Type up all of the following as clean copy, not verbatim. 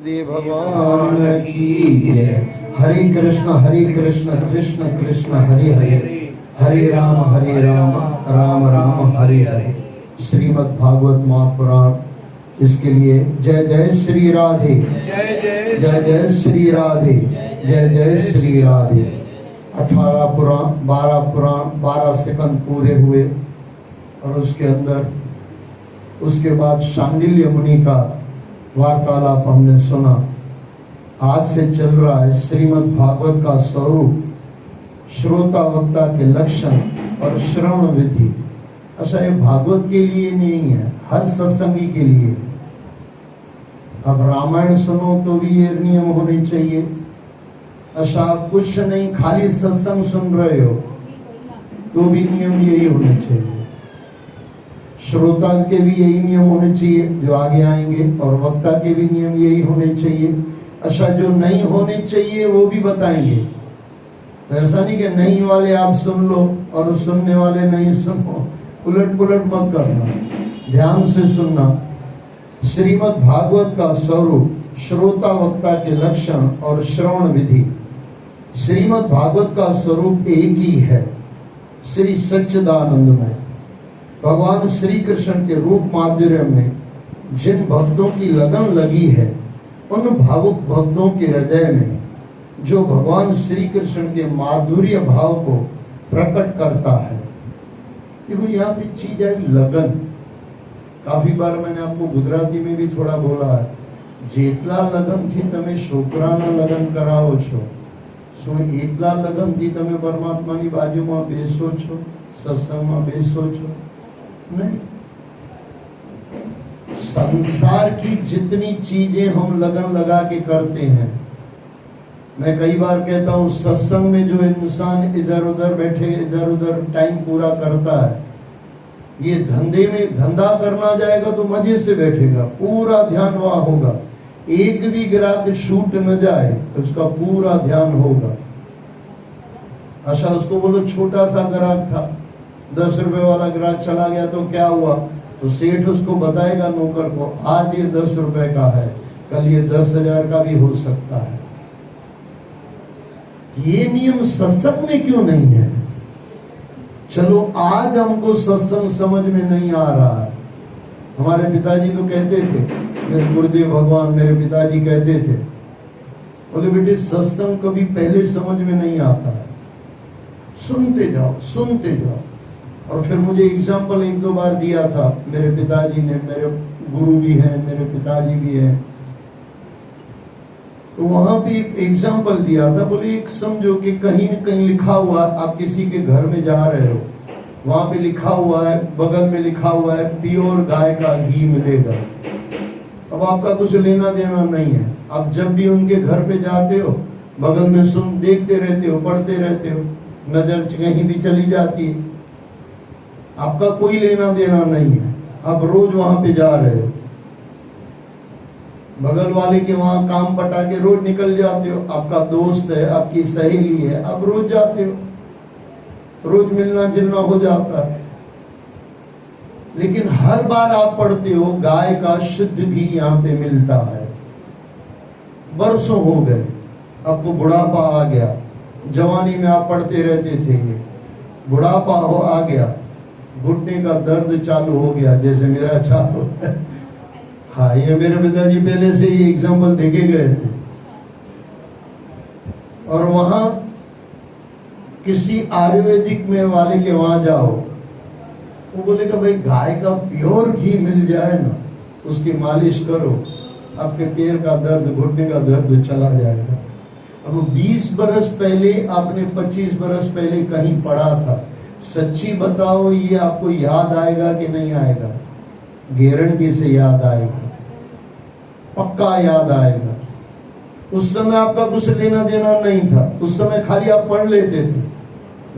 भगवान की जय। हरे कृष्ण कृष्ण कृष्ण हरे हरे, हरे राम राम राम हरे हरे। श्रीमद् भागवत महापुराण, इसके लिए जय जय श्री राधे, जय जय श्री राधे, जय जय श्री राधे। 18 पुराण 12 पुराण 12 सेकंड पूरे हुए और उसके अंदर उसके बाद शांडिल्य मुनि का वार्तालाप हमने सुना। आज से चल रहा है श्रीमद् भागवत का स्वरूप, श्रोता वक्ता के लक्षण और श्रवण विधि। अच्छा, ये भागवत के लिए नहीं है, हर सत्संगी के लिए। अब रामायण सुनो तो भी ये नियम होने चाहिए। अच्छा, आप कुछ नहीं खाली सत्संग सुन रहे हो तो भी नियम यही होने चाहिए। श्रोता के भी यही नियम होने चाहिए जो आगे आएंगे, और वक्ता के भी नियम यही होने चाहिए। अच्छा, जो नहीं होने चाहिए वो भी बताएंगे। तो ऐसा नहीं कि नहीं वाले आप सुन लो और सुनने वाले नहीं सुनो, उलट पुलट मत करना, ध्यान से सुनना। श्रीमद् भागवत का स्वरूप, श्रोता वक्ता के लक्षण और श्रवण विधि। श्रीमद् भागवत का स्वरूप एक ही है, श्री सच्चिदानंदमय। भगवान श्री कृष्ण के रूप माधुर्य में जिन भक्तों की लगन लगी है, उन भावुक भक्तों के हृदय में जो भगवान श्री कृष्ण के माधुर्य भाव को प्रकट करता है। देखो, यहाँ पे चीज है लगन। काफी बार मैंने आपको गुजराती में भी थोड़ा बोला है, जेटला लगन थी तमे छोकराना लगन कराવો છો, શું એટલા लगन थी તમે પરમાત્માની બાજુમાં બેસો છો, સત્સંગમાં બેસો છો? नहीं। संसार की जितनी चीजें हम लगन लगा के करते हैं, मैं कई बार कहता हूं सत्संग में जो इंसान इधर उधर बैठे इधर उधर टाइम पूरा करता है, ये धंधे में धंधा करना जाएगा तो मजे से बैठेगा, पूरा ध्यान वहां होगा। एक भी ग्राहक छूट न जाए तो उसका पूरा ध्यान होगा। अच्छा, उसको बोलो छोटा सा ग्राहक था, 10 रुपए वाला ग्राहक चला गया तो क्या हुआ? तो सेठ उसको बताएगा नौकर को, आज ये 10 रुपए का है, कल ये 10,000 का भी हो सकता है। ये नियम सत्संग में क्यों नहीं है? चलो, आज हमको सत्संग समझ में नहीं आ रहा है। हमारे पिताजी तो कहते थे, मेरे गुरुदेव भगवान मेरे पिताजी कहते थे, बोले बेटे सत्संग कभी पहले समझ में नहीं आता है, सुनते जाओ सुनते जाओ। और फिर मुझे एग्जाम्पल 1-2 बार दिया था मेरे पिताजी ने, मेरे गुरु भी हैं, मेरे पिताजी भी हैं, तो वहां पे एक एग्जाम्पल दिया था। बोले एक समझो कि कहीं न कहीं लिखा हुआ, आप किसी के घर में जा रहे हो, वहां पे लिखा हुआ है, बगल में लिखा हुआ है प्योर गाय का घी मिलेगा। अब आपका कुछ लेना देना नहीं है, आप जब भी उनके घर पे जाते हो बगल में सुन देखते रहते हो, पढ़ते रहते हो, नजर कहीं भी चली जाती है, आपका कोई लेना देना नहीं है। आप रोज वहां पे जा रहे हो, बगल वाले के वहां काम पटा के रोज निकल जाते हो, आपका दोस्त है, आपकी सहेली है, आप रोज जाते हो, रोज मिलना जुलना हो जाता है। लेकिन हर बार आप पढ़ते हो गाय का शुद्ध घी यहाँ पे मिलता है। बरसों हो गए, आपको बुढ़ापा आ गया, जवानी में आप पढ़ते रहते थे, ये बुढ़ापा हो आ गया, घुटने का दर्द चालू हो गया, जैसे मेरा चालू है। हाँ, ये मेरे पिताजी पहले से ही एग्जाम्पल देके गए थे। और वहां किसी आयुर्वेदिक में वाले के वहां जाओ, वो बोलेगा भाई गाय का प्योर घी मिल जाए ना, उसकी मालिश करो, आपके पैर का दर्द घुटने का दर्द चला जाएगा। अब 20 बरस पहले आपने 25 बरस पहले कहीं पढ़ा था, सच्ची बताओ ये आपको याद आएगा कि नहीं आएगा? गारंटी से याद आएगा, पक्का याद आएगा। उस समय आपका कुछ लेना देना नहीं था, उस समय खाली आप पढ़ लेते थे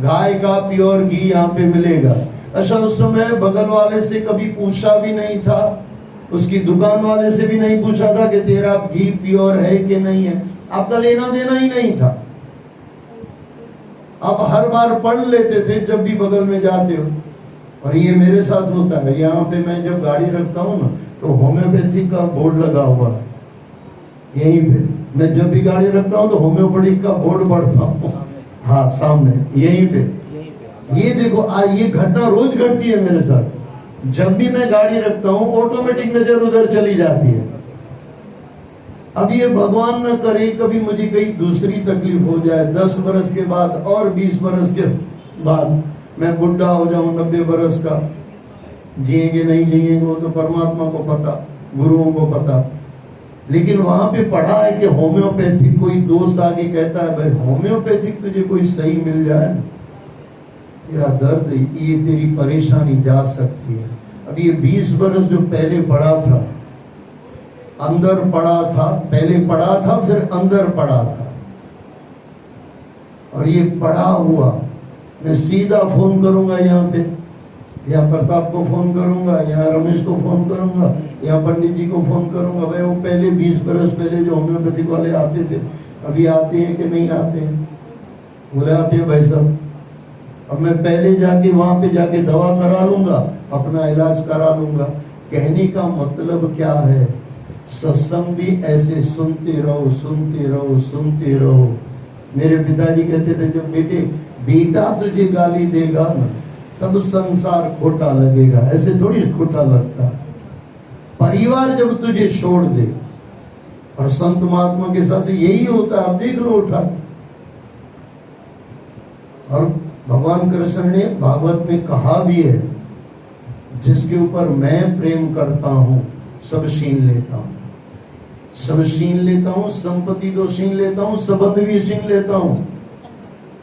गाय का प्योर घी यहाँ पे मिलेगा। अच्छा, उस समय बगल वाले से कभी पूछा भी नहीं था, उसकी दुकान वाले से भी नहीं पूछा था कि तेरा घी प्योर है कि नहीं है, आपका लेना देना ही नहीं था। आप हर बार पढ़ लेते थे जब भी बगल में जाते हो। और ये मेरे साथ होता है, यहाँ पे मैं जब गाड़ी रखता हूँ ना, तो होम्योपैथी का बोर्ड लगा हुआ है, यहीं पे मैं जब भी गाड़ी रखता हूँ तो होम्योपैथिक का बोर्ड पढ़ता हूँ। हाँ सामने यहीं पे। ये देखो ये घटना रोज घटती है मेरे साथ। जब भी मैं गाड़ी रखता हूँ ऑटोमेटिक नजर उधर चली जाती है। अब ये भगवान न करे कभी मुझे कहीं दूसरी तकलीफ हो जाए, 10 बरस के बाद और 20 बरस के बाद मैं बुढ़ा हो जाऊं, 90 बरस का, जिएंगे नहीं जिएंगे वो तो परमात्मा को पता, गुरुओं को पता। लेकिन वहां पे पढ़ा है कि होम्योपैथिक, कोई दोस्त आके कहता है भाई होम्योपैथिक तुझे कोई सही मिल जाए, तेरा दर्द, ये तेरी परेशानी जा सकती है। अब ये 20 बरस जो पहले पढ़ा था, अंदर पढ़ा था, पहले पढ़ा था फिर अंदर पढ़ा था, और ये पढ़ा हुआ मैं सीधा फोन करूंगा यहाँ पे, या प्रताप को फोन करूंगा, या रमेश को फोन करूंगा, या पंडित जी को फोन करूंगा, भाई वो पहले 20 बरस पहले जो होम्योपैथिक वाले आते थे अभी आते हैं कि नहीं आते हैं? बोले आते हैं भाई साहब। अब मैं पहले जाके वहां पे जाके दवा करा लूंगा, अपना इलाज करा लूंगा। कहने का मतलब क्या है, सत्संग भी ऐसे सुनते रहो सुनते रहो सुनते रहो। मेरे पिताजी कहते थे जब बेटा तुझे गाली देगा ना तब संसार खोटा लगेगा, ऐसे थोड़ी खोटा लगता। परिवार जब तुझे छोड़ दे, और संत महात्मा के साथ यही होता है, आप देख लो उठा। और भगवान कृष्ण ने भागवत में कहा भी है, जिसके ऊपर मैं प्रेम करता हूं सब छीन लेता हूं, सब छीन लेता हूं, संपत्ति तो छीन लेता हूं, संबंध भी छीन लेता हूं।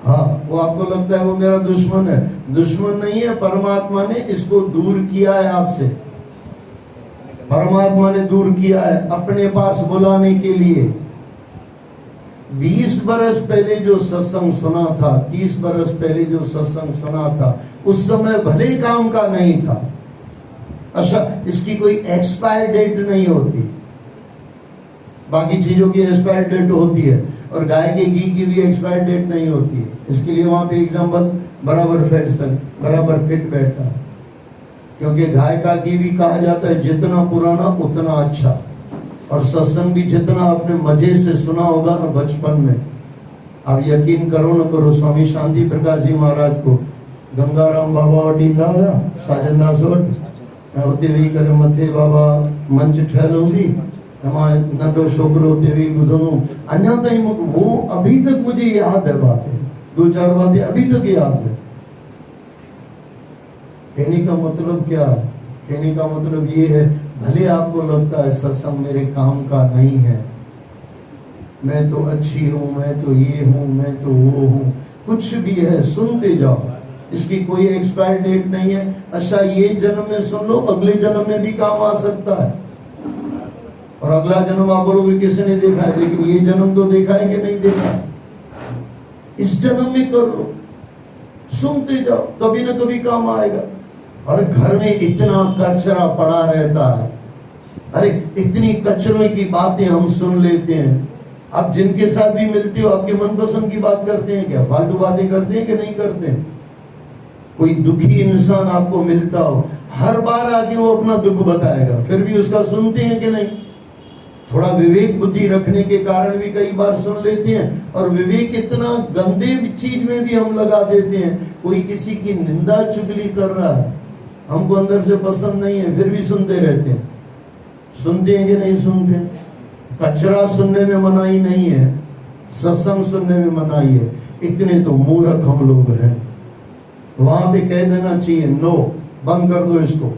हाँ, वो आपको लगता है वो मेरा दुश्मन है, दुश्मन नहीं है, परमात्मा ने इसको दूर किया है आपसे। परमात्मा ने दूर किया है अपने पास बुलाने के लिए। 20 बरस पहले जो सत्संग सुना था, 30 बरस पहले जो सत्संग सुना था, उस समय भले काम का नहीं था। अच्छा, इसकी कोई एक्सपायर डेट नहीं होती, बाकी चीजों की एक्सपायर डेट होती है, और गाय के घी की भी एक्सपायर डेट नहीं होती है। इसके लिए वहां पे एग्जाम्पल बराबर फिट बैठता है, क्योंकि गाय का घी भी कहा जाता है जितना पुराना उतना अच्छा। और सत्संग भी जितना आपने मजे से सुना होगा ना बचपन में, आप यकीन करो न करो, स्वामी शांति प्रकाश जी महाराज को गंगाराम बाबा वडीला साजनदास होते हुई करे मथे बाबा मंच ठहलोगी नडो छोकरो तेवी बुधनो अन्या ताई वो अभी तक मुझे याद है बातें, 2-4 बातें अभी तक याद है। कहने का मतलब क्या? कहने का मतलब ये है, भले आपको लगता है सत्संग मेरे काम का नहीं है, मैं तो अच्छी हूं, मैं तो ये हूं, मैं तो वो हूं, कुछ भी है सुनते जाओ, इसकी कोई एक्सपायर डेट नहीं है। अच्छा, ये जन्म में सुन लो, अगले जन्म में भी काम आ सकता है, और अगला जन्म आप बोलोगे किसी ने देखा है, लेकिन ये जन्म तो देखा है कि नहीं देखा है? इस जन्म में कर लो, सुनते जाओ, कभी ना कभी काम आएगा। और घर में इतना कचरा पड़ा रहता है, अरे इतनी कचरों की बातें हम सुन लेते हैं। आप जिनके साथ भी मिलते हो आपके मनपसंद की बात करते हैं क्या? फालतू बातें करते हैं कि नहीं करते हैं? कोई दुखी इंसान आपको मिलता हो, हर बार आके वो अपना दुख बताएगा, फिर भी उसका सुनते हैं कि नहीं? थोड़ा विवेक बुद्धि रखने के कारण भी कई बार सुन लेते हैं, और विवेक इतना गंदे चीज में भी हम लगा देते हैं। कोई किसी की निंदा चुगली कर रहा है, हमको अंदर से पसंद नहीं है, फिर भी सुनते रहते हैं। सुनते हैं कि नहीं सुनते? कचरा सुनने में मनाही नहीं है, सत्संग सुनने में मनाही है। इतने तो मूर्ख हम लोग हैं। वहां पे कह देना चाहिए नो, बंद कर दो इसको।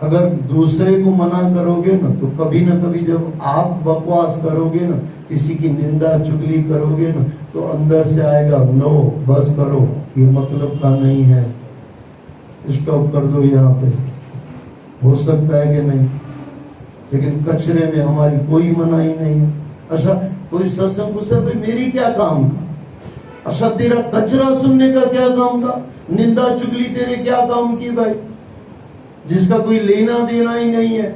अगर दूसरे को मना करोगे ना, तो कभी ना कभी जब आप बकवास करोगे ना, किसी की निंदा चुगली करोगे ना, तो अंदर से आएगा नो, बस करो, ये मतलब का नहीं है, स्टॉप कर दो यहाँ पे। हो सकता है कि नहीं? लेकिन कचरे में हमारी कोई मनाही नहीं है। अच्छा, कोई सत्संग पूछता है मेरी क्या काम का? अच्छा, तेरा कचरा सुनने का क्या काम था? निंदा चुगली तेरे क्या काम की भाई, जिसका कोई लेना देना ही नहीं है।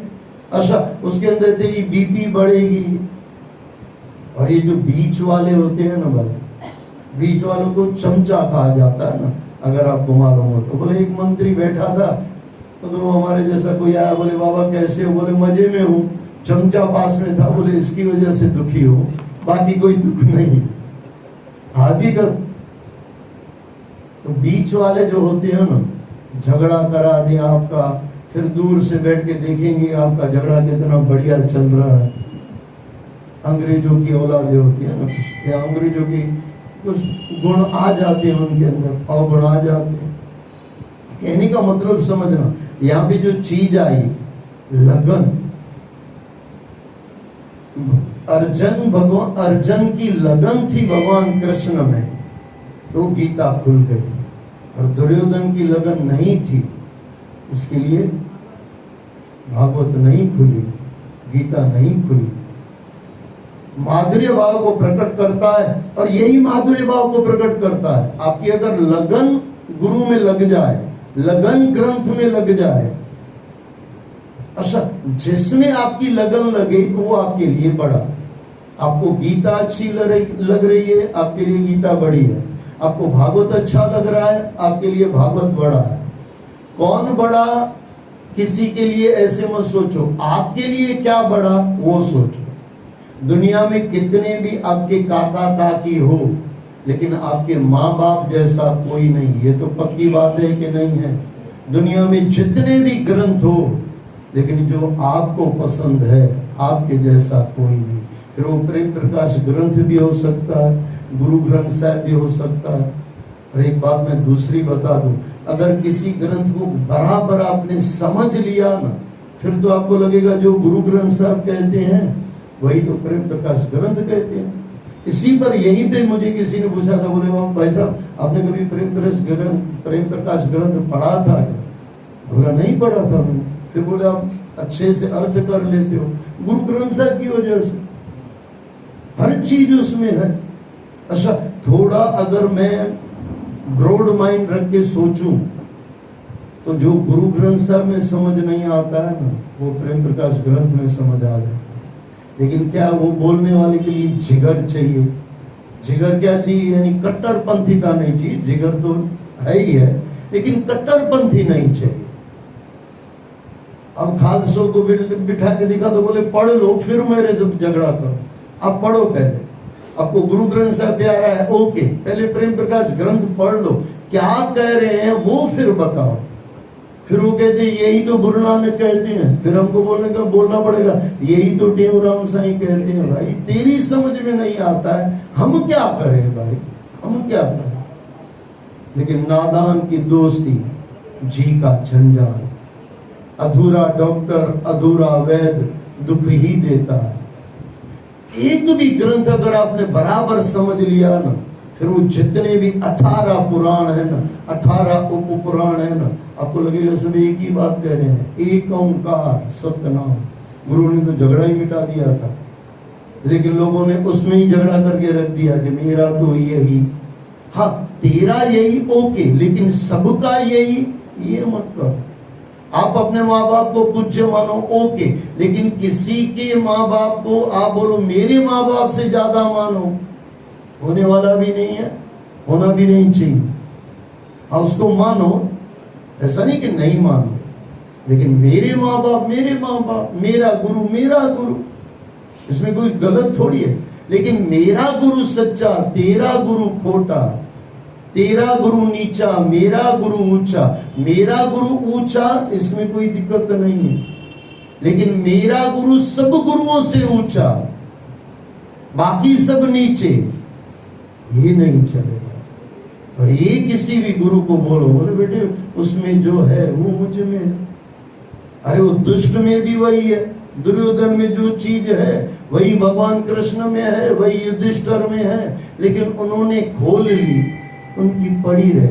अच्छा, उसके अंदर तेरी बीपी बढ़ेगी। और ये जो बीच वाले होते हैं ना भाई, बीच वालों को चमचा कहा जाता है ना, अगर आपको मालूम हो तो। बोले एक मंत्री बैठा था, तो वो हमारे जैसा कोई आया, बोले बाबा कैसे हो? बोले मजे में हूँ। चमचा पास में था, बोले इसकी वजह से दुखी हो, बाकी कोई दुख नहीं। हकीकत तो बीच वाले जो होते हैं ना, झगड़ा करा दिया आपका, फिर दूर से बैठ के देखेंगे आपका झगड़ा कितना बढ़िया चल रहा है। अंग्रेजों की औलादे होती है ना, या अंग्रेजों की कुछ गुण आ जाते हैं उनके अंदर, अवगुण आ जाते हैं। कहने का मतलब समझना, यहाँ पे जो चीज आई लगन, अर्जुन की लगन थी भगवान कृष्ण में, तो गीता खुल गई। और दुर्योधन की लगन नहीं थी, इसके लिए भागवत नहीं खुली, गीता नहीं खुली। माधुर्य भाव को प्रकट करता है, और यही माधुर्य भाव को प्रकट करता है। आपकी अगर लगन गुरु में लग जाए, लगन ग्रंथ में लग जाए, अच्छा जिसमें आपकी लगन लगे वो आपके लिए बड़ा। आपको गीता अच्छी लग रही है, आपके लिए गीता बड़ी है। आपको भागवत अच्छा लग रहा है, आपके लिए भागवत बड़ा है। कौन बड़ा किसी के लिए ऐसे मत सोचो, आपके लिए क्या बड़ा वो सोचो। दुनिया में कितने भी आपके काका काकी हो, लेकिन आपके माँ बाप जैसा कोई नहीं। ये तो पक्की बात है कि नहीं है। दुनिया में जितने भी ग्रंथ हो, लेकिन जो आपको पसंद है आपके जैसा कोई नहीं। फिर वो प्रेम प्रकाश ग्रंथ भी हो सकता है, गुरु ग्रंथ साहिब भी हो सकता है। और एक बात मैं दूसरी बता दूं, अगर किसी ग्रंथ को बराबर आपने समझ लिया ना, फिर तो आपको लगेगा जो गुरु ग्रंथ साहब कहते हैं वही तो प्रेम प्रकाश ग्रंथ कहते हैं। इसी पर यहीं पे मुझे किसी ने पूछा था, बोले भाई साहब आपने कभी प्रेम प्रकाश ग्रंथ पढ़ा था क्या? बोला नहीं पढ़ा था मैंने। फिर बोले आप अच्छे से अर्थ कर लेते हो। गुरु ग्रंथ साहब की वजह से हर चीज उसमें है। अच्छा थोड़ा अगर मैं ब्रॉड माइंड रख के सोचूं, तो जो गुरु ग्रंथ साहब में समझ नहीं आता है ना, वो प्रेम प्रकाश ग्रंथ में समझ आ जाता है। लेकिन क्या वो बोलने वाले के लिए जिगर चाहिए। जिगर क्या चाहिए? यानी कट्टरपंथीता नहीं चाहिए। जिगर तो है ही है, लेकिन कट्टरपंथी नहीं चाहिए। अब खालसों को बिठा के दिखा तो बोले पढ़ लो फिर मेरे से झगड़ा करो। अब पढ़ो पहले, आपको गुरु ग्रंथ साहब प्यारा है, ओके, पहले प्रेम प्रकाश ग्रंथ पढ़ लो, क्या कह रहे हैं वो फिर बताओ। फिर वो कहते हैं यही तो गुरु नानक कहते हैं, फिर हमको बोलना पड़ेगा यही तो टेऊराम साईं कहते हैं। भाई तेरी समझ में नहीं आता है, हम क्या करें भाई, हम क्या करें। लेकिन नादान की दोस्ती जी का झंझार, अधूरा डॉक्टर अधूरा वैद्य दुख ही देता है। एक भी ग्रंथ अगर आपने बराबर समझ लिया ना, फिर वो जितने भी 18 पुराण है ना, 18 उप पुराण है ना, आपको लगेगा सब एक ही बात कह रहे हैं, एक ओंकार सतनाम। गुरु ने तो झगड़ा ही मिटा दिया था, लेकिन लोगों ने उसमें ही झगड़ा करके रख दिया कि मेरा तो यही, हाँ तेरा यही ओके, लेकिन सबका यही ये मत करो। आप अपने माँ बाप को पूज्य मानो ओके, लेकिन किसी के माँ बाप को आप बोलो मेरे माँ बाप से ज्यादा मानो, होने वाला भी नहीं है, होना भी नहीं चाहिए। हाँ उसको मानो, ऐसा नहीं कि नहीं मानो, लेकिन मेरे माँ बाप, मेरा गुरु, इसमें कोई गलत थोड़ी है। लेकिन मेरा गुरु सच्चा, तेरा गुरु खोटा, तेरा गुरु नीचा, मेरा गुरु ऊंचा। मेरा गुरु ऊंचा, इसमें कोई दिक्कत नहीं है, लेकिन मेरा गुरु सब गुरुओं से ऊंचा, बाकी सब नीचे, ये नहीं चलेगा। और ये किसी भी गुरु को बोले बेटे उसमें जो है वो मुझ में है। अरे वो दुष्ट में भी वही है, दुर्योधन में जो चीज है वही भगवान कृष्ण में है, वही युधिष्ठिर में है, लेकिन उन्होंने खोल ली, उनकी पड़ी रही।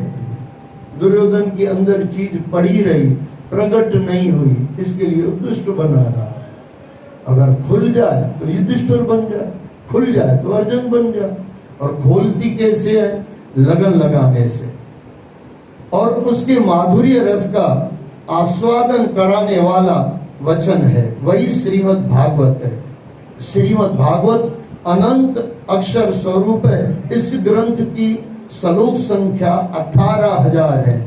दुर्योधन के अंदर चीज पड़ी रही, प्रकट नहीं हुई, इसके लिए दुष्ट बना रहा। अगर खुल जाए तो युधिष्ठिर बन जाए, खुल जाए तो अर्जुन बन जाए। और खोलती कैसे है? लगन लगाने से। और उसके माधुर्य रस का आस्वादन कराने वाला वचन है, वही श्रीमद् भागवत है। श्रीमद् भागवत अनंत अक्षर स्वरूप है। इस ग्रंथ की श्लोक संख्या 18,000 है।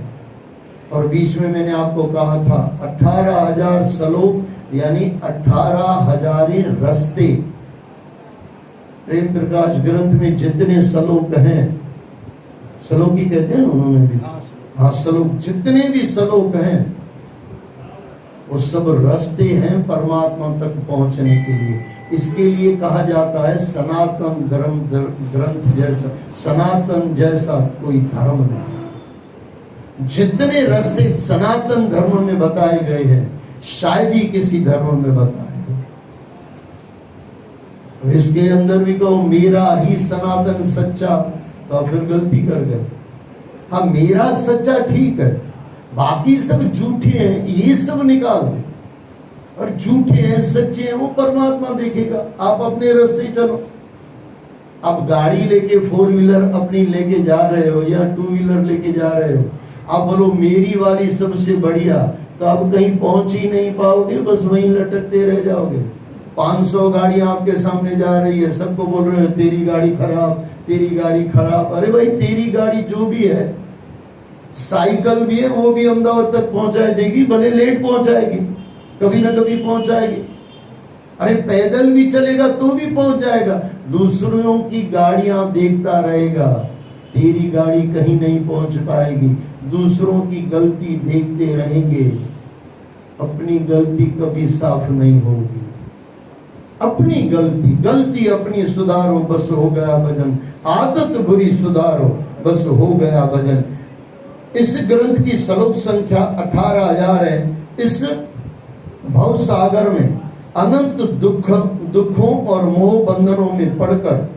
और बीच में मैंने आपको कहा था 18,000 श्लोक यानी 18,000 रास्ते। प्रेम प्रकाश ग्रंथ में जितने श्लोक हैं, श्लोक ही कहते हैं ना उन्होंने भी, हाँ श्लोक, जितने भी श्लोक हैं वो सब रास्ते हैं परमात्मा तक पहुंचने के लिए। इसके लिए कहा जाता है सनातन धर्म ग्रंथ जैसा, सनातन जैसा कोई धर्म नहीं। जितने रास्ते सनातन धर्म में बताए गए हैं शायद ही किसी धर्म में बताए गए। इसके अंदर भी कहो मेरा ही सनातन सच्चा, तो फिर गलती कर गए। हाँ मेरा सच्चा ठीक है, बाकी सब झूठे हैं, ये सब निकाल दो, और झूठे हैं सच्चे हैं वो परमात्मा देखेगा। आप अपने रास्ते चलो। आप गाड़ी लेके 4 व्हीलर अपनी लेके जा रहे हो या 2 व्हीलर लेके जा रहे हो, आप बोलो मेरी वाली सबसे बढ़िया, तो आप कहीं पहुंच ही नहीं पाओगे, बस वहीं लटकते रह जाओगे। 500 गाड़ियां आपके सामने जा रही है, सबको बोल रहे हो तेरी गाड़ी खराब, तेरी गाड़ी खराब। अरे भाई तेरी गाड़ी जो भी है, साइकिल भी है, वो भी अहमदाबाद तक पहुंचा देगी, भले लेट पहुंचाएगी, कभी ना कभी पहुंचाएगी। अरे पैदल भी चलेगा तो भी पहुंच जाएगा। दूसरों की गाड़ियां देखता रहेगा, तेरी गाड़ी कहीं नहीं पहुंच पाएगी। दूसरों की गलती देखते रहेंगे, अपनी गलती कभी साफ नहीं होगी। अपनी गलती अपनी सुधारो, बस हो गया भजन। आदत बुरी सुधारो, बस हो गया भजन। इस ग्रंथ की श्लोक संख्या 18,000 है। इस भव सागर में अनंत दुखों और मोह बंधनों में पड़कर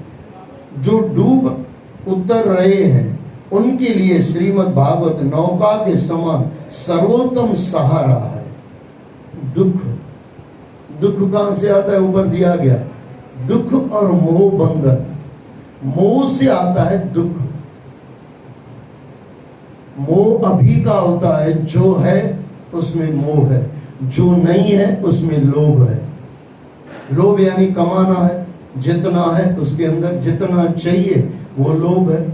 जो डूब उतर रहे हैं उनके लिए श्रीमद् भागवत नौका के समान सर्वोत्तम सहारा है। दुख कहां से आता है? ऊपर दिया गया, दुख और मोह बंधन। मोह से आता है दुख। मोह अभी का होता है, जो है उसमें मोह है, जो नहीं है उसमें लोभ है। लोभ यानी कमाना है, जितना है उसके अंदर जितना चाहिए वो लोभ है,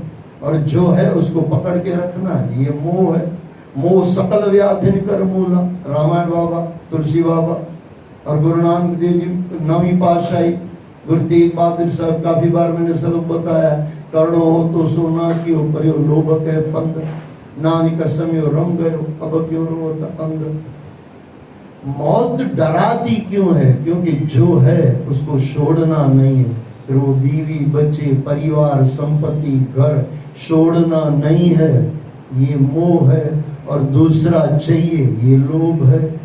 और जो है उसको पकड़ के रखना है, ये मोह है। मोह सकल व्याधिन कर मूला, रामायण बाबा, तुलसी बाबा और गुरु नानक देव जी 9वीं पातशाही गुरु तेग बहादुर साहब, काफी बार मैंने श्लोक बताया, करणो हो तो सोना की ऊपर लोभ के फंद, नानी कसम रम गयो अब क्यों रोता अंग। मौत डराती क्यों है? क्योंकि जो है उसको छोड़ना नहीं है। फिर वो बीवी बच्चे परिवार संपत्ति घर छोड़ना नहीं है, ये मोह है। और दूसरा चाहिए, ये लोभ है।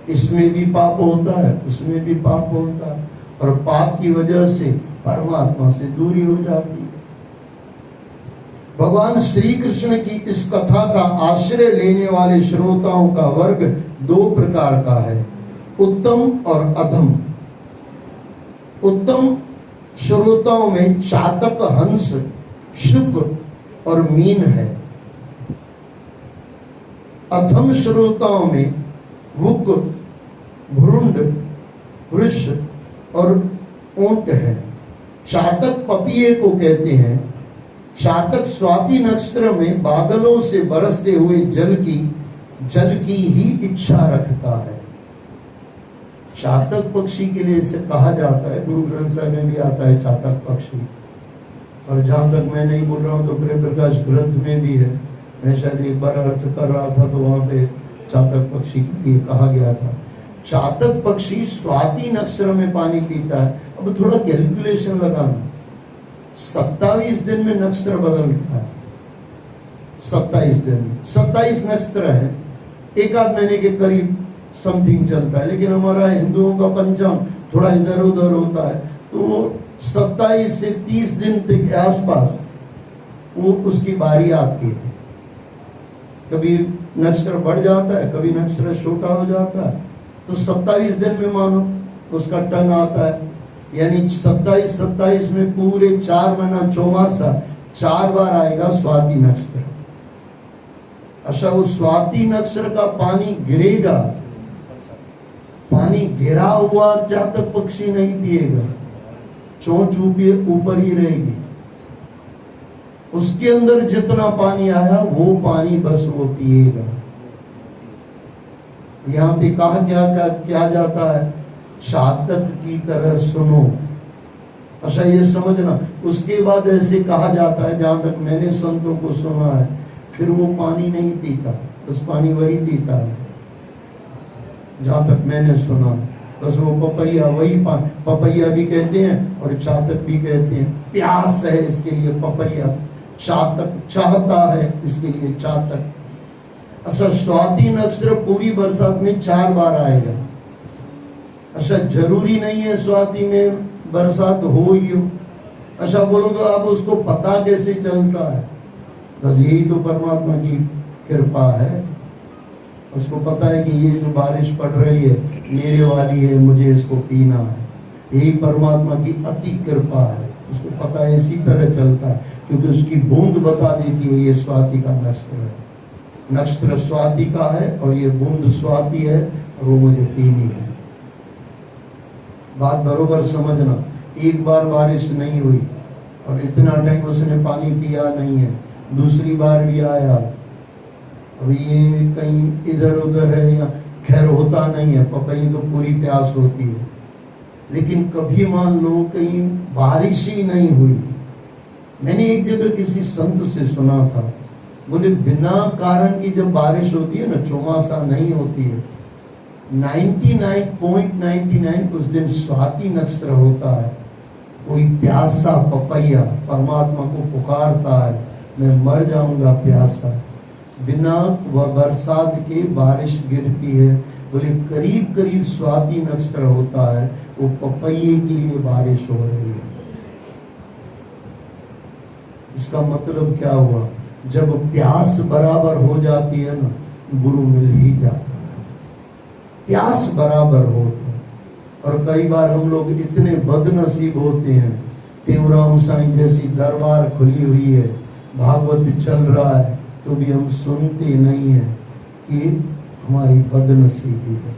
इसमें भी पाप होता है, उसमें भी पाप होता है, और पाप की वजह से परमात्मा से दूरी हो जाती है। भगवान श्री कृष्ण की इस कथा का आश्रय लेने वाले श्रोताओं का वर्ग 2 प्रकार का है, उत्तम और अधम। उत्तम श्रोताओं में चातक, हंस, शुक और मीन है। अधम श्रोताओं में वुक, भ्रुंड, वृष और ऊंट है। चातक पपीहे को कहते हैं। चातक स्वाति नक्षत्र में बादलों से बरसते हुए जल की ही इच्छा रखता है। चातक पक्षी के लिए इसे कहा जाता है, गुरु ग्रंथ साहिब में भी आता है चातक पक्षी। और जहां तक मैं नहीं बोल रहा हूं तो प्रेम प्रकाश ग्रंथ में भी है। मैं शायद एक बार अर्थ कर रहा था तो वहां पे चातक पक्षी के लिए कहा गया था। चातक पक्षी स्वाति नक्षत्र में पानी पीता है। अब थोड़ा कैलकुलेशन लगाना, 27 दिन में नक्षत्र बदलता है। 27 दिन में 27 नक्षत्र है, एक आध महीने के करीब समथिंग चलता है। लेकिन हमारा हिंदुओं का पंचांग थोड़ा इधर उधर होता है, तो 27 से 30 दिन तक आसपास वो उसकी बारी आती है। कभी नक्षत्र बढ़ जाता है, कभी नक्षत्र छोटा हो जाता है। तो 27 दिन में मानो उसका टर्न आता है, यानी 27 में पूरे 4 महीना चौमासा 4 बार आएगा स्वाति नक्षत्र। अच्छा, वो स्वाति नक्षत्र का पानी गिरेगा, पानी गिरा हुआ चातक पक्षी नहीं पिएगा, चोंच ऊपर ही रहेगी। उसके अंदर जितना पानी आया वो पानी बस वो पिएगा। यहाँ पे कहा क्या जाता है, चातक की तरह सुनो। अच्छा ये समझना, उसके बाद ऐसे कहा जाता है, जहां तक मैंने संतों को सुना है, फिर वो पानी नहीं पीता, बस पानी वही पीता है, जहां तक मैंने सुना। बस वो पपैया वही पपैया भी कहते हैं और चातक भी कहते हैं। प्यास है इसके लिए पपैया, चातक चाहता है इसके लिए चातक। अच्छा स्वाति नक्षत्र पूरी बरसात में 4 बार आएगा। अच्छा जरूरी नहीं है स्वाति में बरसात हो ही हो। अच्छा बोलोगे अब उसको पता कैसे चलता है? बस यही तो परमात्मा की कृपा है। उसको पता है कि ये जो बारिश पड़ रही है मेरे वाली है, मुझे इसको पीना है। यही परमात्मा की अति कृपा है। उसको पता है, इसी तरह चलता है, क्योंकि उसकी बूंद बता देती है ये स्वाति का नक्षत्र है, नक्षत्र स्वाति का है और ये बूंद स्वाति है और वो मुझे पीनी है। बात बरोबर समझना। एक बार बारिश नहीं हुई और इतना टाइम उसने पानी पिया नहीं है, दूसरी बार भी आया, अब ये कहीं इधर उधर है या खैर होता नहीं है, पपैये को पूरी प्यास होती है। लेकिन कभी मान लो कहीं बारिश ही नहीं हुई। मैंने एक जगह किसी संत से सुना था, बोले बिना कारण की जब बारिश होती है ना, चौमासा नहीं होती है, 99.99 कुछ दिन स्वाति नक्षत्र होता है, कोई प्यासा पपैया परमात्मा को पुकारता है, मैं मर जाऊंगा प्यासा, बिना बरसात के बारिश गिरती है। बोले करीब करीब स्वाति नक्षत्र होता है, वो पपैये के लिए बारिश हो रही है। इसका मतलब क्या हुआ, जब प्यास बराबर हो जाती है ना, गुरु मिल ही जाता है, प्यास बराबर हो तो। और कई बार हम लोग इतने बदनसीब होते हैं, टेवराम साईं जैसी दरबार खुली हुई है, भागवत चल रहा है, तो भी हम सुनते नहीं है। ये हमारी बदनसीबी है।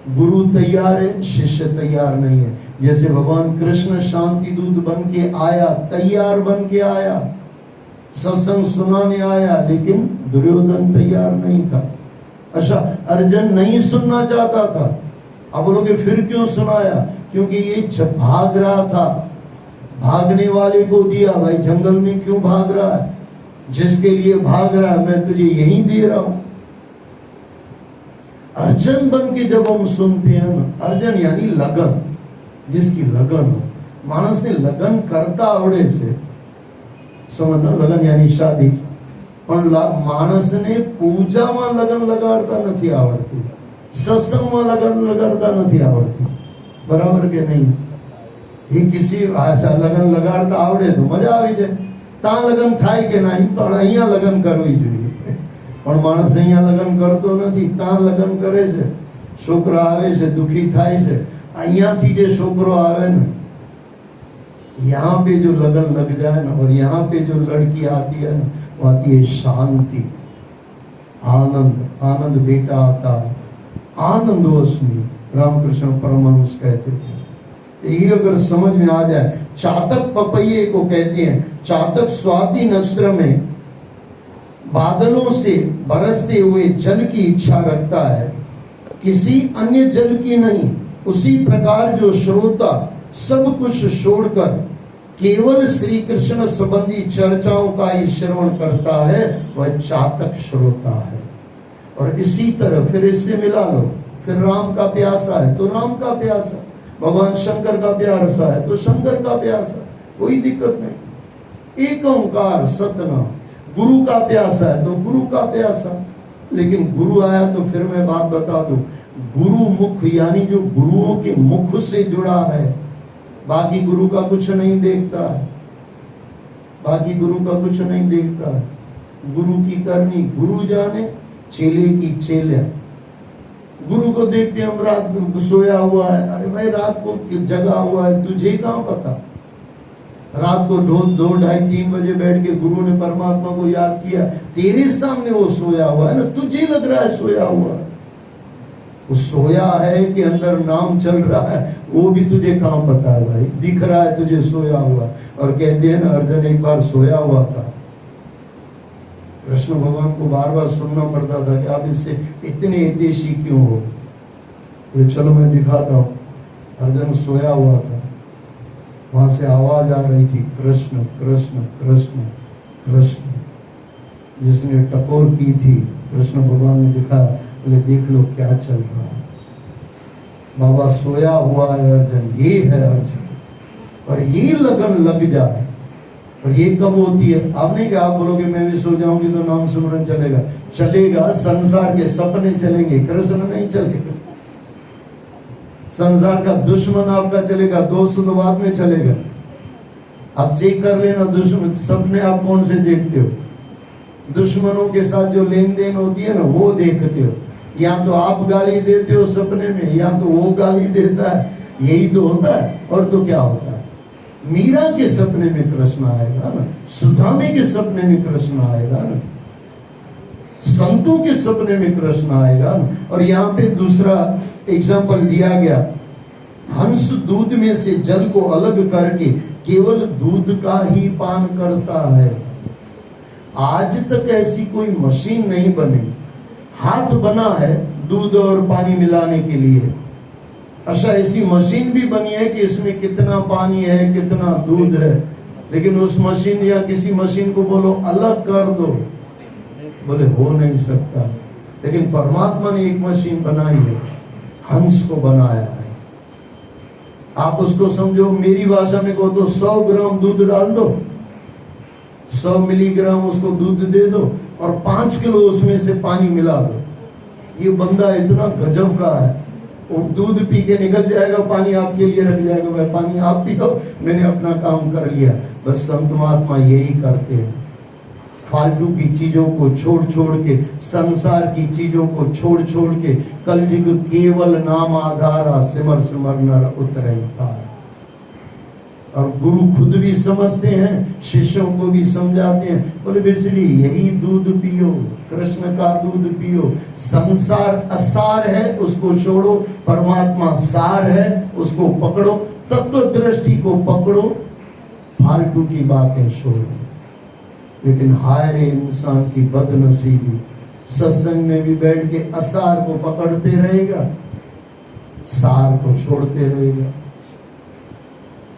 गुरु तैयार है, शिष्य तैयार नहीं है। जैसे भगवान कृष्ण शांति दूत बन के आया, तैयार बन के आया, सत्संग सुनाने आया, लेकिन दुर्योधन तैयार नहीं था। अच्छा अर्जुन नहीं सुनना चाहता था, अब बोलोगे फिर क्यों सुनाया? क्योंकि ये भाग रहा था, भागने वाले को दिया, भाई जंगल में क्यों भाग रहा है, जिसके लिए भाग रहा है मैं तुझे यही दे रहा हूं। अर्जुन बन के जब हम सुनते हैं ना, अर्जुन यानी लगन, जिसकी लगन हो। मानस ने लगन करता आवड़े से समझना, लगन यानी शादी, પણ માણસને પૂજામાં લગન લગાડતા નથી આવડતી, સત્સંગમાં લગન લગાડતા નથી આવડતી, બરાબર કે નહીં? એ કિસી આશા લગન લગાડતા આવડે તો મજા આવી જાય, તા લગન થાય કે નહીં, પણ અહીંયા લગન કરવી જોઈએ। પણ માણસ અહીંયા લગન કરતો નથી, તા લગન કરે છે, છોકરો આવે છે દુખી થાય છે, અહીંયાથી જે છોકરો આવે ને, यहाँ पे जो लगन लग जाए ना, और यहाँ पे जो लड़की आती है ना, वो आती है शांति, आनंद, आनंद बेटा आता है, आनंदोस्मि, रामकृष्ण परमहंस कहते थे। ये अगर समझ में आ जाए, चातक पपैये को कहते हैं। चातक स्वाति नक्षत्र में बादलों से बरसते हुए जल की इच्छा रखता है, किसी अन्य जल की नहीं। उसी प्रकार जो श्रोता सब कुछ छोड़कर केवल श्री कृष्ण संबंधी चर्चाओं का ही श्रवण करता है, वह चातक श्रोता है। और इसी तरह फिर इससे मिला लो, फिर राम का प्यासा है तो राम का प्यासा, भगवान शंकर का प्यासा है तो शंकर का प्यासा, कोई दिक्कत नहीं। एक ओंकार सतनाम, गुरु का प्यासा है तो गुरु का प्यासा। लेकिन गुरु आया तो फिर मैं बात बता दूं, गुरु मुख यानी जो गुरुओं के मुख से जुड़ा है, बाकी गुरु का कुछ नहीं देखता है, बाकी गुरु का कुछ नहीं देखता है। गुरु की करनी गुरु जाने, चेले की चेले। गुरु को देखते हम रात को सोया हुआ है, अरे भाई रात को जगा हुआ है, तुझे कहाँ पता? रात को 2, 2:30, 3 बजे बैठ के गुरु ने परमात्मा को याद किया, तेरे सामने वो सोया हुआ है ना, तुझे लग रहा है सोया हुआ है। वो सोया है कि अंदर नाम चल रहा है, वो भी तुझे कहाँ पता है भाई? दिख रहा है तुझे सोया हुआ। और कहते हैं ना, अर्जुन एक बार सोया हुआ था, कृष्ण भगवान को बार बार सुनना पड़ता था कि आप इससे इतने हितैषी क्यों हो। बोले चलो मैं दिखाता हूँ। अर्जुन सोया हुआ था, वहां से आवाज आ रही थी कृष्ण कृष्ण कृष्ण कृष्ण। जिसने टकोर की थी कृष्ण भगवान ने देखा, बोले देख लो क्या चल रहा है। बाबा सोया हुआ है अर्जुन, ये है अर्जुन। और ये लगन लग जाए, और ये कब होती है? आप नहीं कि आप बोलोगे मैं भी सो जाऊंगी तो नाम सुमरन चलेगा। चलेगा, संसार के सपने चलेंगे, कृष्ण नहीं चलेगा। संसार का दुश्मन आपका चलेगा, दोस्त तो बाद में चलेगा। आप चेक कर लेना दुश्मन सपने आप कौन से देखते हो। दुश्मनों के साथ जो लेन देन होती है ना वो देखते हो। या तो आप गाली देते हो सपने में, या तो वो गाली देता है, यही तो होता है। और तो क्या होता है? मीरा के सपने में कृष्ण आएगा ना, सुदामे के सपने में कृष्ण आएगा ना, संतों के सपने में कृष्ण आएगा ना। और यहाँ पे दूसरा एग्जाम्पल दिया गया, हंस दूध में से जल को अलग करके केवल दूध का ही पान करता है। आज तक ऐसी कोई मशीन नहीं बनी, हाथ बना है दूध और पानी मिलाने के लिए। अच्छा, ऐसी मशीन भी बनी है कि इसमें कितना पानी है कितना दूध है, लेकिन उस मशीन या किसी मशीन को बोलो अलग कर दो, बोले हो नहीं सकता। लेकिन परमात्मा ने एक मशीन बनाई है, हंस को बनाया है। आप उसको समझो, मेरी भाषा में कहो तो 100 ग्राम दूध डाल दो, 100 मिलीग्राम उसको दूध दे दो और 5 किलो उसमें से पानी मिला दो। ये बंदा इतना गजब का है, वो दूध पी के निकल जाएगा, पानी आपके लिए रख जाएगा, भाई पानी आप पियो, मैंने अपना काम कर लिया। बस संत महात्मा यही करते हैं, फालतू की चीजों को छोड़ छोड़ के, संसार की चीजों को छोड़ छोड़ के, कलयुग केवल नाम आधारा, सिमर सिमर नर उतरे पार। और गुरु खुद भी समझते हैं, शिष्यों को भी समझाते हैं, बोले बिरसड़ी यही दूध पियो, कृष्ण का दूध पियो। संसार असार है उसको छोड़ो, परमात्मा सार है उसको पकड़ो, तत्व दृष्टि को पकड़ो, फालतू की बातें छोड़ो। लेकिन हाय रे इंसान की बदनसीबी, सत्संग में भी बैठ के असार को पकड़ते रहेगा, सार को छोड़ते रहेगा।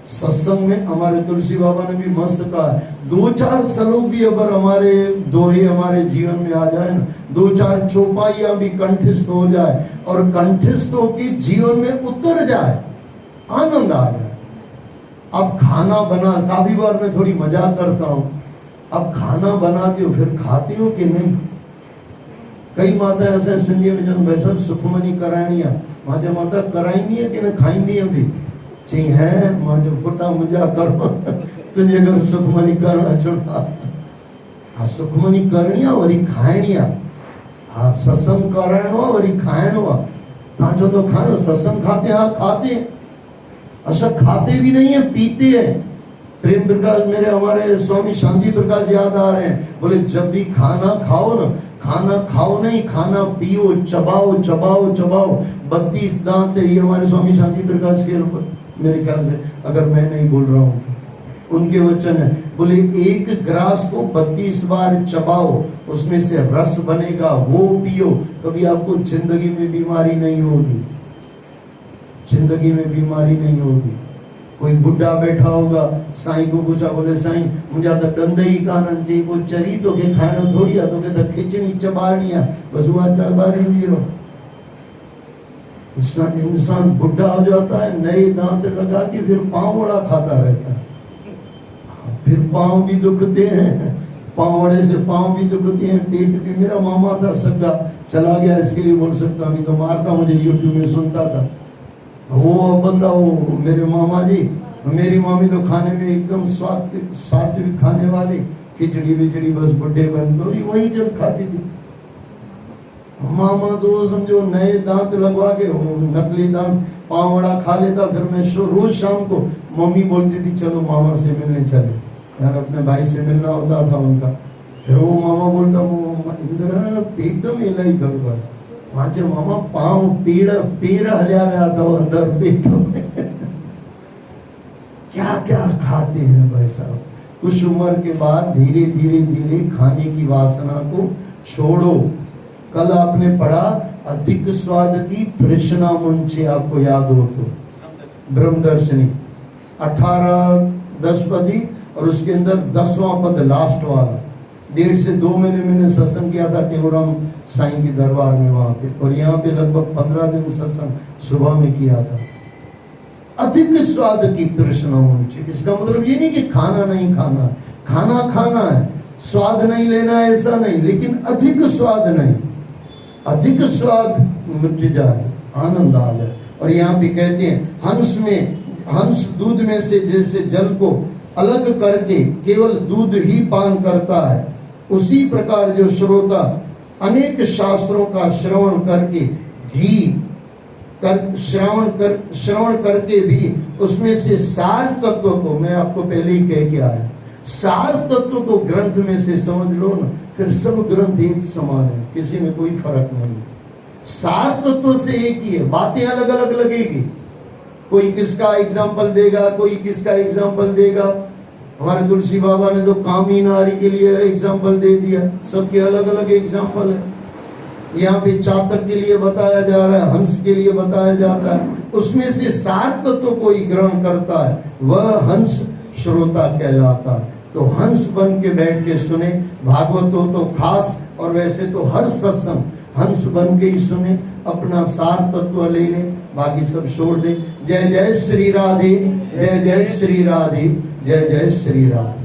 सत्संग में हमारे तुलसी बाबा ने भी मस्त कहा, 2-4 श्लोक भी अगर हमारे दोहे हमारे जीवन में आ जाए ना, 2-4 चौपाइयां भी कंठस्थ हो जाए और कंठस्थ होकर जीवन में उतर जाए, आनंद आ जाए। अब खाना बना, काफी बार मैं थोड़ी मजाक करता हूँ, अब खाना बनाते हो फिर खाते हो कि नहीं? कई माता ऐसे सिंधी में जो वैसा सुखमनी कराइनिया, माता माता कराइनी है कि न खाइंदी है भी ची है, मां जो फुटा मुझा करो तुझे घर सुखमनी करना छोड़ा। आ सुखमनी करनिया वरी खाइनिया, आ सत्संग करणो वरी खाइणो। ताजो तो खाना सत्संग खाते हैं, खाते। अच्छा, खाते भी नहीं है, पीते हैं। प्रेम प्रकाश मेरे हमारे स्वामी शांति प्रकाश याद आ रहे हैं, बोले जब भी खाना खाओ ना, खाना खाओ नहीं, खाना पियो, चबाओ चबाओ चबाओ। 32 दांत है, ये हमारे स्वामी शांति प्रकाश के ऊपर, मेरे ख्याल से अगर मैं नहीं बोल रहा हूँ, उनके वचन है। बोले एक ग्रास को 32 बार चबाओ, उसमें से रस बनेगा, वो पियो, कभी आपको जिंदगी में बीमारी नहीं होगी, जिंदगी में बीमारी नहीं होगी। कोई बुढ़ा बैठा होगा, साईं को पूछा, बोले साईं मुझे तो दंद ही कानन चाहिए, कोई चरी तो के खाना थोड़ी आ, तो के तो खिचड़ी चबाड़िया, बस वहां चबाड़ी दी रहो। इंसान बुढ़ा हो जाता है, नए दांत लगा के फिर पाँव बड़ा खाता रहता है, फिर पाँव भी दुखते हैं, पाँवड़े से पाँव भी दुखते हैं, पेट भी। मेरा मामा था सगा, चला गया इसके लिए बोल सकता, नहीं तो मारता, मुझे यूट्यूब में सुनता था वो बंदा, वो मेरे मामा जी, मेरी मामी तो खाने में एकदम सात्विक खाने वाली, खिचड़ी बिचड़ी बस बुढ़े बन तो वही चल खाती थी। मामा तो समझो नए दांत लगवा के, नकली दांत पावड़ा खा लेता। फिर मैं रोज शाम को मम्मी बोलती थी चलो मामा से मिलने चले, यार अपने भाई से मिलना होता था उनका। फिर वो मामा बोलता, वो इंद्र पेट में इलाई गड़बड़, वहां से मामा पाँव पेड़ हलिया गया था अंदर पेट में। क्या क्या खाते हैं भाई साहब, कुछ उम्र के बाद धीरे धीरे धीरे खाने की वासना को छोड़ो। कल आपने पढ़ा अधिक स्वाद की तृष्णा मुंचे, आपको याद हो तो ब्रह्मदर्शिनी 18 पदी और उसके अंदर 10वां पद लास्ट वाला। 1.5 से 2 महीने मैंने सत्संग किया था टेवराम साईं के दरबार में वहां पे, और यहाँ पे लगभग 15 दिन सत्संग सुबह में किया था। अधिक स्वाद की तृष्णा मुंचे, इसका मतलब ये नहीं कि खाना नहीं खाना, खाना खाना है, स्वाद नहीं लेना ऐसा नहीं, लेकिन अधिक स्वाद नहीं, अधिक स्वाद मिट जाए, आनंद आ जाए। और यहाँ पे कहते हैं हंस दूध में से जैसे जल को अलग करके केवल दूध ही पान करता है, उसी प्रकार जो श्रोता अनेक शास्त्रों का श्रवण करके श्रवण करके भी उसमें से सार तत्व को, मैं आपको पहले ही कह के आया, सार तत्व को ग्रंथ में से समझ लो ना, फिर सब ग्रंथ एक समान है, किसी में कोई फर्क नहीं। सार तत्व से एक ही है, बातें अलग अलग लगेगी, कोई किसका एग्जाम्पल देगा, कोई किसका एग्जाम्पल देगा। हमारे तुलसी बाबा ने तो कामी नारी के लिए एग्जाम्पल दे दिया, सबके अलग अलग एग्जाम्पल है। यहाँ पे चातक के लिए बताया जा रहा है, हंस के लिए बताया जाता है, उसमें से सार तत्व कोई ग्रहण करता है वह हंस श्रोता कहलाता है। तो हंस बन के बैठ के सुने, भागवत हो तो खास, और वैसे तो हर सत्संग हंस बन के ही सुने, अपना सार तत्व ले ले, बाकी सब छोड़ दे। जय जय श्री राधे, जय जय श्री राधे, जय जय श्री राधे।